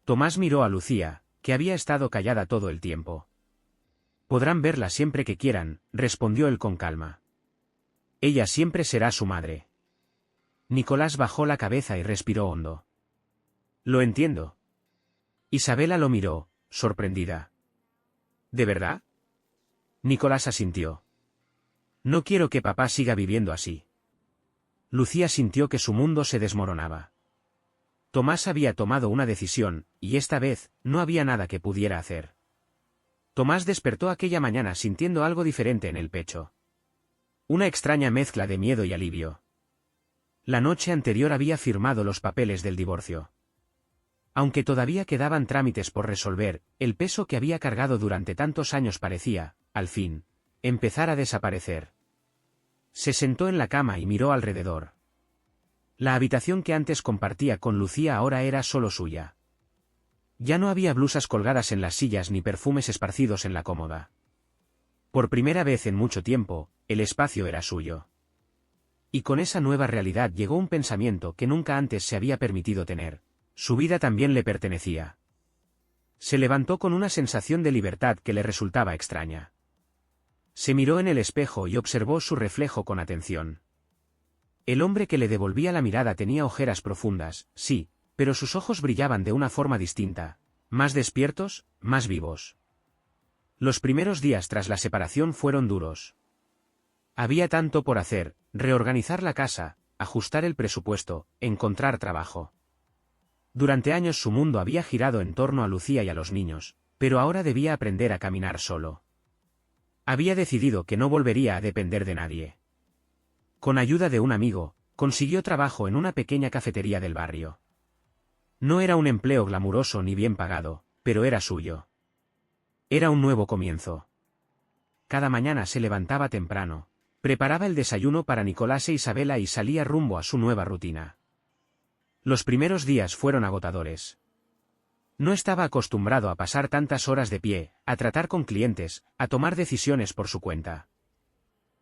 Tomás miró a Lucía, que había estado callada todo el tiempo. Podrán verla siempre que quieran, respondió él con calma. Ella siempre será su madre. Nicolás bajó la cabeza y respiró hondo. Lo entiendo. Isabela lo miró, sorprendida. ¿De verdad? Nicolás asintió. No quiero que papá siga viviendo así. Lucía sintió que su mundo se desmoronaba. Tomás había tomado una decisión, y esta vez, no había nada que pudiera hacer. Tomás despertó aquella mañana sintiendo algo diferente en el pecho. Una extraña mezcla de miedo y alivio. La noche anterior había firmado los papeles del divorcio. Aunque todavía quedaban trámites por resolver, el peso que había cargado durante tantos años parecía, al fin, empezar a desaparecer. Se sentó en la cama y miró alrededor. La habitación que antes compartía con Lucía ahora era solo suya. Ya no había blusas colgadas en las sillas ni perfumes esparcidos en la cómoda. Por primera vez en mucho tiempo, el espacio era suyo. Y con esa nueva realidad llegó un pensamiento que nunca antes se había permitido tener. Su vida también le pertenecía. Se levantó con una sensación de libertad que le resultaba extraña. Se miró en el espejo y observó su reflejo con atención. El hombre que le devolvía la mirada tenía ojeras profundas, sí, pero sus ojos brillaban de una forma distinta, más despiertos, más vivos. Los primeros días tras la separación fueron duros. Había tanto por hacer: reorganizar la casa, ajustar el presupuesto, encontrar trabajo. Durante años su mundo había girado en torno a Lucía y a los niños, pero ahora debía aprender a caminar solo. Había decidido que no volvería a depender de nadie. Con ayuda de un amigo, consiguió trabajo en una pequeña cafetería del barrio. No era un empleo glamuroso ni bien pagado, pero era suyo. Era un nuevo comienzo. Cada mañana se levantaba temprano, preparaba el desayuno para Nicolás e Isabela y salía rumbo a su nueva rutina. Los primeros días fueron agotadores. No estaba acostumbrado a pasar tantas horas de pie, a tratar con clientes, a tomar decisiones por su cuenta.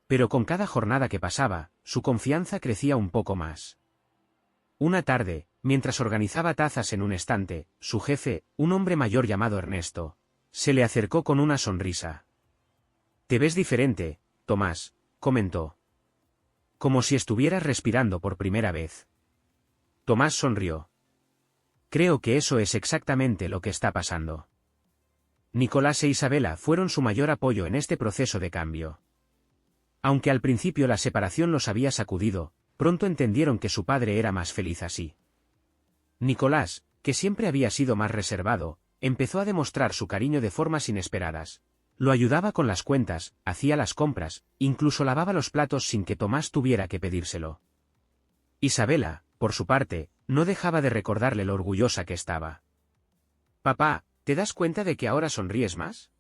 Pero con cada jornada que pasaba, su confianza crecía un poco más. Una tarde, mientras organizaba tazas en un estante, su jefe, un hombre mayor llamado Ernesto, se le acercó con una sonrisa. «Te ves diferente, Tomás», comentó. «Como si estuvieras respirando por primera vez». Tomás sonrió. «Creo que eso es exactamente lo que está pasando». Nicolás e Isabela fueron su mayor apoyo en este proceso de cambio. Aunque al principio la separación los había sacudido, pronto entendieron que su padre era más feliz así. Nicolás, que siempre había sido más reservado, empezó a demostrar su cariño de formas inesperadas. Lo ayudaba con las cuentas, hacía las compras, incluso lavaba los platos sin que Tomás tuviera que pedírselo. Isabela, por su parte, no dejaba de recordarle lo orgullosa que estaba. «Papá, ¿te das cuenta de que ahora sonríes más?»,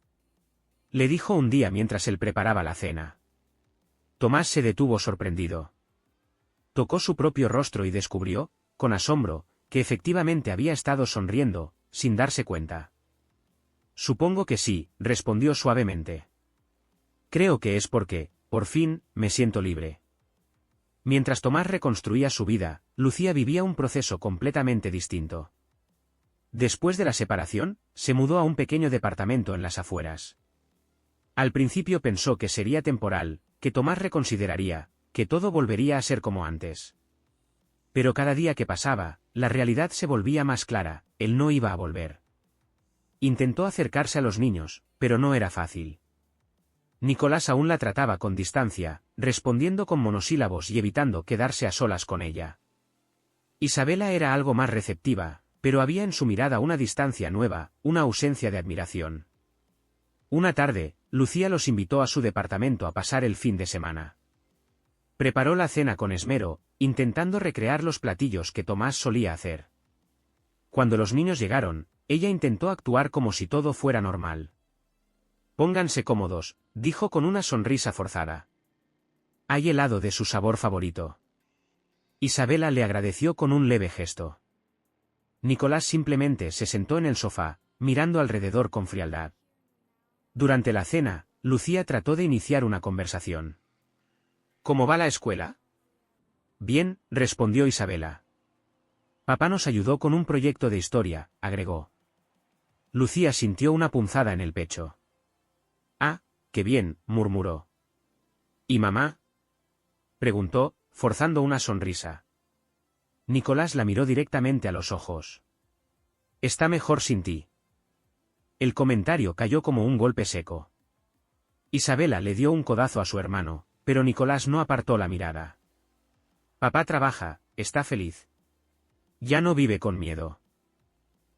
le dijo un día mientras él preparaba la cena. Tomás se detuvo sorprendido. Tocó su propio rostro y descubrió, con asombro, que efectivamente había estado sonriendo, sin darse cuenta. «Supongo que sí», respondió suavemente. «Creo que es porque, por fin, me siento libre». Mientras Tomás reconstruía su vida, Lucía vivía un proceso completamente distinto. Después de la separación, se mudó a un pequeño departamento en las afueras. Al principio pensó que sería temporal, que Tomás reconsideraría, que todo volvería a ser como antes. Pero cada día que pasaba, la realidad se volvía más clara: él no iba a volver. Intentó acercarse a los niños, pero no era fácil. Nicolás aún la trataba con distancia, respondiendo con monosílabos y evitando quedarse a solas con ella. Isabela era algo más receptiva, pero había en su mirada una distancia nueva, una ausencia de admiración. Una tarde, Lucía los invitó a su departamento a pasar el fin de semana. Preparó la cena con esmero, intentando recrear los platillos que Tomás solía hacer. Cuando los niños llegaron, ella intentó actuar como si todo fuera normal. Pónganse cómodos, dijo con una sonrisa forzada. Hay helado de su sabor favorito. Isabela le agradeció con un leve gesto. Nicolás simplemente se sentó en el sofá, mirando alrededor con frialdad. Durante la cena, Lucía trató de iniciar una conversación. ¿Cómo va la escuela? Bien, respondió Isabela. Papá nos ayudó con un proyecto de historia, agregó. Lucía sintió una punzada en el pecho. Ah, qué bien, murmuró. ¿Y mamá? Preguntó, forzando una sonrisa. Nicolás la miró directamente a los ojos. Está mejor sin ti. El comentario cayó como un golpe seco. Isabela le dio un codazo a su hermano, pero Nicolás no apartó la mirada. Papá trabaja, está feliz. Ya no vive con miedo.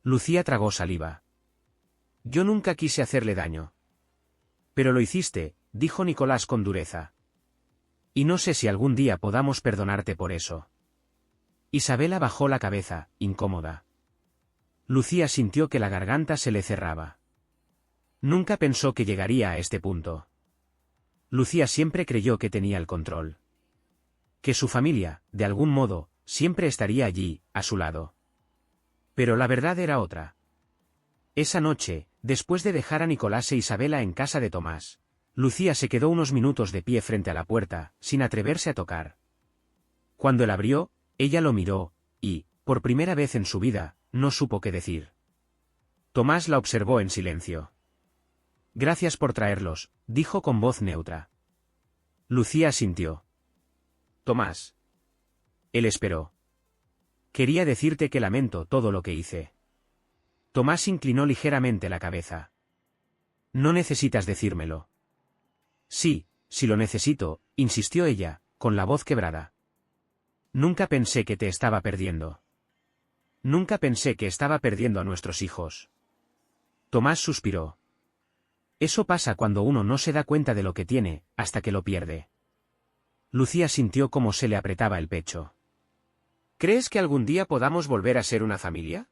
Lucía tragó saliva. Yo nunca quise hacerle daño. Pero lo hiciste, dijo Nicolás con dureza. Y no sé si algún día podamos perdonarte por eso. Isabela bajó la cabeza, incómoda. Lucía sintió que la garganta se le cerraba. Nunca pensó que llegaría a este punto. Lucía siempre creyó que tenía el control. Que su familia, de algún modo, siempre estaría allí, a su lado. Pero la verdad era otra. Esa noche, después de dejar a Nicolás e Isabela en casa de Tomás, Lucía se quedó unos minutos de pie frente a la puerta, sin atreverse a tocar. Cuando él abrió, ella lo miró, y, por primera vez en su vida, no supo qué decir. Tomás la observó en silencio. Gracias por traerlos, dijo con voz neutra. Lucía asintió. Tomás. Él esperó. Quería decirte que lamento todo lo que hice. Tomás inclinó ligeramente la cabeza. No necesitas decírmelo. Sí, si lo necesito, insistió ella, con la voz quebrada. Nunca pensé que te estaba perdiendo. Nunca pensé que estaba perdiendo a nuestros hijos. Tomás suspiró. Eso pasa cuando uno no se da cuenta de lo que tiene, hasta que lo pierde. Lucía sintió cómo se le apretaba el pecho. ¿Crees que algún día podamos volver a ser una familia?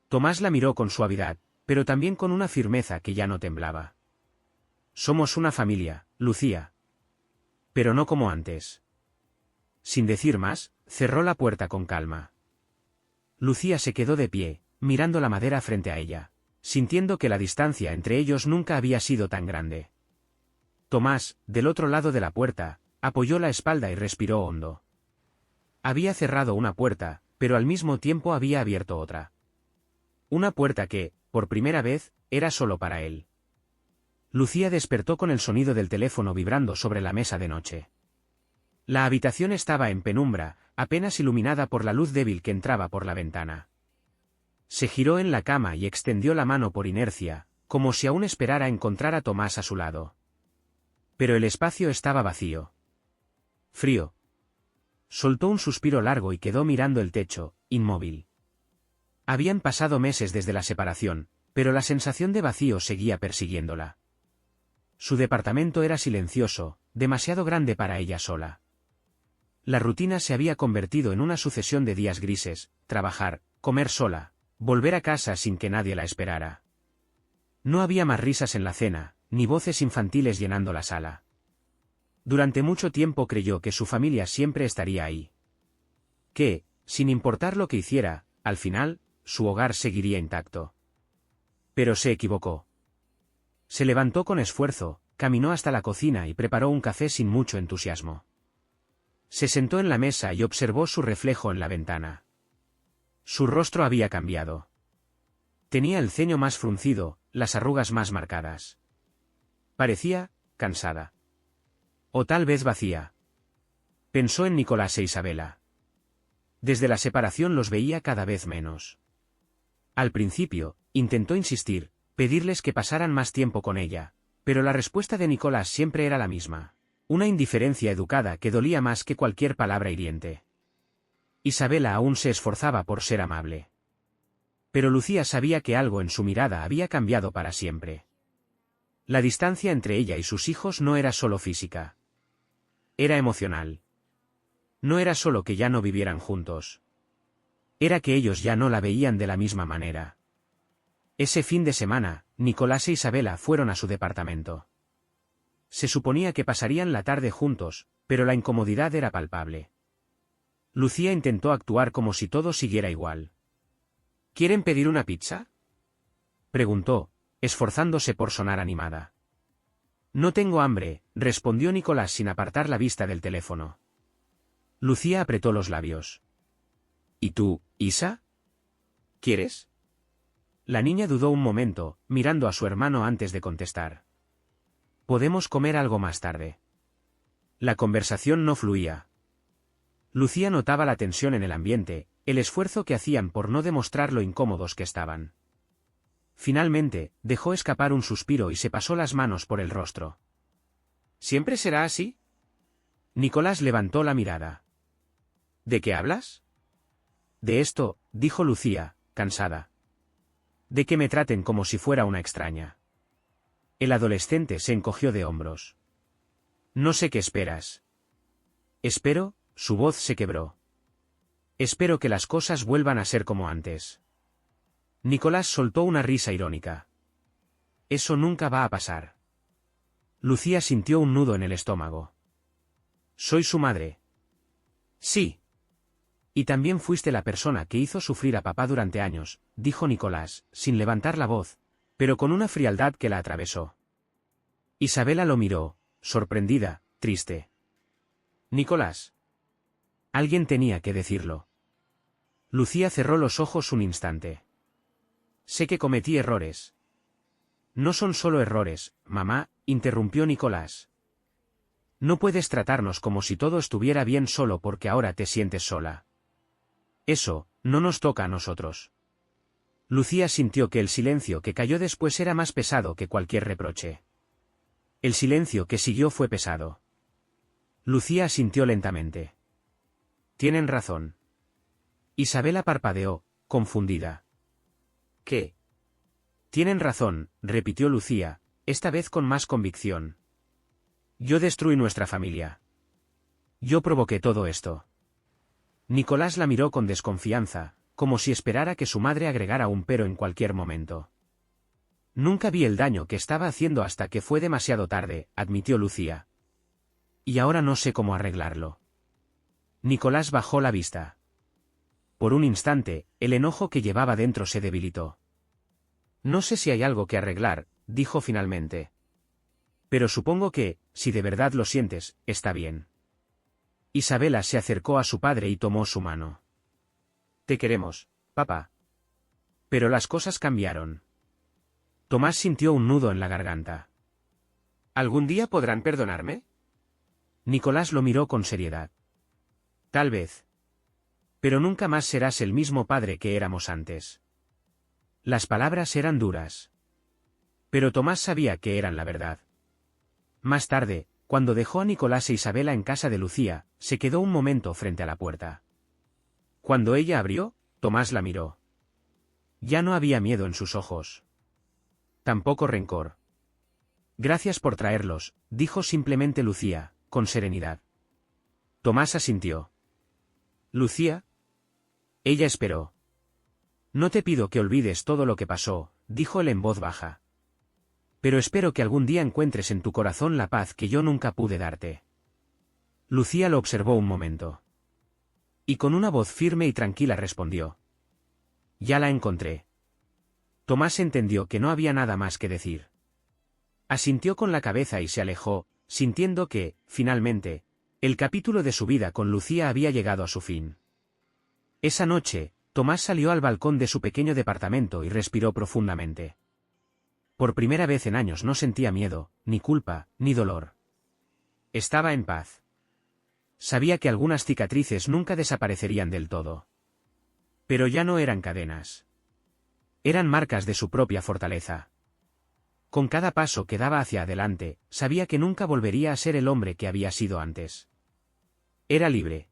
Tomás la miró con suavidad, pero también con una firmeza que ya no temblaba. Somos una familia, Lucía. Pero no como antes. Sin decir más, cerró la puerta con calma. Lucía se quedó de pie, mirando la madera frente a ella, sintiendo que la distancia entre ellos nunca había sido tan grande. Tomás, del otro lado de la puerta, apoyó la espalda y respiró hondo. Había cerrado una puerta, pero al mismo tiempo había abierto otra. Una puerta que, por primera vez, era solo para él. Lucía despertó con el sonido del teléfono vibrando sobre la mesa de noche. La habitación estaba en penumbra, apenas iluminada por la luz débil que entraba por la ventana. Se giró en la cama y extendió la mano por inercia, como si aún esperara encontrar a Tomás a su lado. Pero el espacio estaba vacío. Frío. Soltó un suspiro largo y quedó mirando el techo, inmóvil. Habían pasado meses desde la separación, pero la sensación de vacío seguía persiguiéndola. Su departamento era silencioso, demasiado grande para ella sola. La rutina se había convertido en una sucesión de días grises, trabajar, comer sola, volver a casa sin que nadie la esperara. No había más risas en la cena, ni voces infantiles llenando la sala. Durante mucho tiempo creyó que su familia siempre estaría ahí. Que, sin importar lo que hiciera, al final, su hogar seguiría intacto. Pero se equivocó. Se levantó con esfuerzo, caminó hasta la cocina y preparó un café sin mucho entusiasmo. Se sentó en la mesa y observó su reflejo en la ventana. Su rostro había cambiado. Tenía el ceño más fruncido, las arrugas más marcadas. Parecía cansada. O tal vez vacía. Pensó en Nicolás e Isabela. Desde la separación los veía cada vez menos. Al principio, intentó insistir, pedirles que pasaran más tiempo con ella, pero la respuesta de Nicolás siempre era la misma. Una indiferencia educada que dolía más que cualquier palabra hiriente. Isabela aún se esforzaba por ser amable. Pero Lucía sabía que algo en su mirada había cambiado para siempre. La distancia entre ella y sus hijos no era solo física. Era emocional. No era solo que ya no vivieran juntos. Era que ellos ya no la veían de la misma manera. Ese fin de semana, Nicolás e Isabela fueron a su departamento. Se suponía que pasarían la tarde juntos, pero la incomodidad era palpable. Lucía intentó actuar como si todo siguiera igual. ¿Quieren pedir una pizza?, preguntó, esforzándose por sonar animada. No tengo hambre, respondió Nicolás sin apartar la vista del teléfono. Lucía apretó los labios. ¿Y tú, Isa? ¿Quieres? La niña dudó un momento, mirando a su hermano antes de contestar. Podemos comer algo más tarde. La conversación no fluía. Lucía notaba la tensión en el ambiente, el esfuerzo que hacían por no demostrar lo incómodos que estaban. Finalmente, dejó escapar un suspiro y se pasó las manos por el rostro. ¿Siempre será así? Nicolás levantó la mirada. ¿De qué hablas? De esto, dijo Lucía, cansada. De que me traten como si fuera una extraña. El adolescente se encogió de hombros. No sé qué esperas. Espero, su voz se quebró. Espero que las cosas vuelvan a ser como antes. Nicolás soltó una risa irónica. Eso nunca va a pasar. Lucía sintió un nudo en el estómago. Soy su madre. Sí. Y también fuiste la persona que hizo sufrir a papá durante años, dijo Nicolás, sin levantar la voz, pero con una frialdad que la atravesó. Isabela lo miró, sorprendida, triste. Nicolás. Alguien tenía que decirlo. Lucía cerró los ojos un instante. Sé que cometí errores. No son solo errores, mamá, interrumpió Nicolás. No puedes tratarnos como si todo estuviera bien solo porque ahora te sientes sola. Eso, no nos toca a nosotros. Lucía sintió que el silencio que cayó después era más pesado que cualquier reproche. El silencio que siguió fue pesado. Lucía asintió lentamente. Tienen razón. Isabela parpadeó, confundida. ¿Qué? Tienen razón, repitió Lucía, esta vez con más convicción. Yo destruí nuestra familia. Yo provoqué todo esto. Nicolás la miró con desconfianza, como si esperara que su madre agregara un pero en cualquier momento. Nunca vi el daño que estaba haciendo hasta que fue demasiado tarde, admitió Lucía. Y ahora no sé cómo arreglarlo. Nicolás bajó la vista. Por un instante, el enojo que llevaba dentro se debilitó. No sé si hay algo que arreglar, dijo finalmente. Pero supongo que, si de verdad lo sientes, está bien. Isabela se acercó a su padre y tomó su mano. Te queremos, papá. Pero las cosas cambiaron. Tomás sintió un nudo en la garganta. ¿Algún día podrán perdonarme? Nicolás lo miró con seriedad. Tal vez. Pero nunca más serás el mismo padre que éramos antes. Las palabras eran duras. Pero Tomás sabía que eran la verdad. Más tarde, cuando dejó a Nicolás e Isabela en casa de Lucía, se quedó un momento frente a la puerta. Cuando ella abrió, Tomás la miró. Ya no había miedo en sus ojos. Tampoco rencor. Gracias por traerlos, dijo simplemente Lucía, con serenidad. Tomás asintió. Lucía. Ella esperó. No te pido que olvides todo lo que pasó, dijo él en voz baja. Pero espero que algún día encuentres en tu corazón la paz que yo nunca pude darte. Lucía lo observó un momento. Y con una voz firme y tranquila respondió. Ya la encontré. Tomás entendió que no había nada más que decir. Asintió con la cabeza y se alejó, sintiendo que, finalmente, el capítulo de su vida con Lucía había llegado a su fin. Esa noche, Tomás salió al balcón de su pequeño departamento y respiró profundamente. Por primera vez en años no sentía miedo, ni culpa, ni dolor. Estaba en paz. Sabía que algunas cicatrices nunca desaparecerían del todo. Pero ya no eran cadenas. Eran marcas de su propia fortaleza. Con cada paso que daba hacia adelante, sabía que nunca volvería a ser el hombre que había sido antes. Era libre.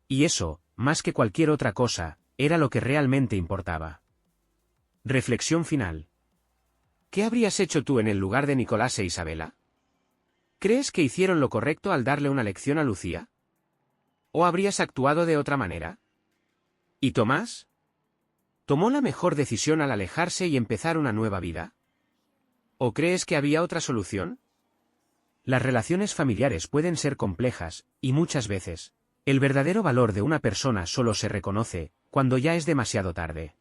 Y eso, más que cualquier otra cosa, era lo que realmente importaba. Reflexión final. ¿Qué habrías hecho tú en el lugar de Nicolás e Isabela? ¿Crees que hicieron lo correcto al darle una lección a Lucía? ¿O habrías actuado de otra manera? ¿Y Tomás? ¿Tomó la mejor decisión al alejarse y empezar una nueva vida? ¿O crees que había otra solución? Las relaciones familiares pueden ser complejas, y muchas veces, el verdadero valor de una persona solo se reconoce cuando ya es demasiado tarde.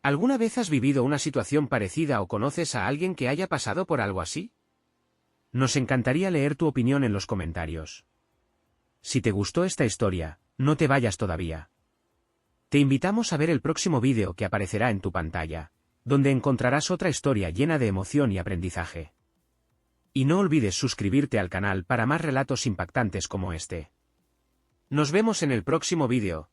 ¿Alguna vez has vivido una situación parecida o conoces a alguien que haya pasado por algo así? Nos encantaría leer tu opinión en los comentarios. Si te gustó esta historia, no te vayas todavía. Te invitamos a ver el próximo vídeo que aparecerá en tu pantalla, donde encontrarás otra historia llena de emoción y aprendizaje. Y no olvides suscribirte al canal para más relatos impactantes como este. Nos vemos en el próximo vídeo.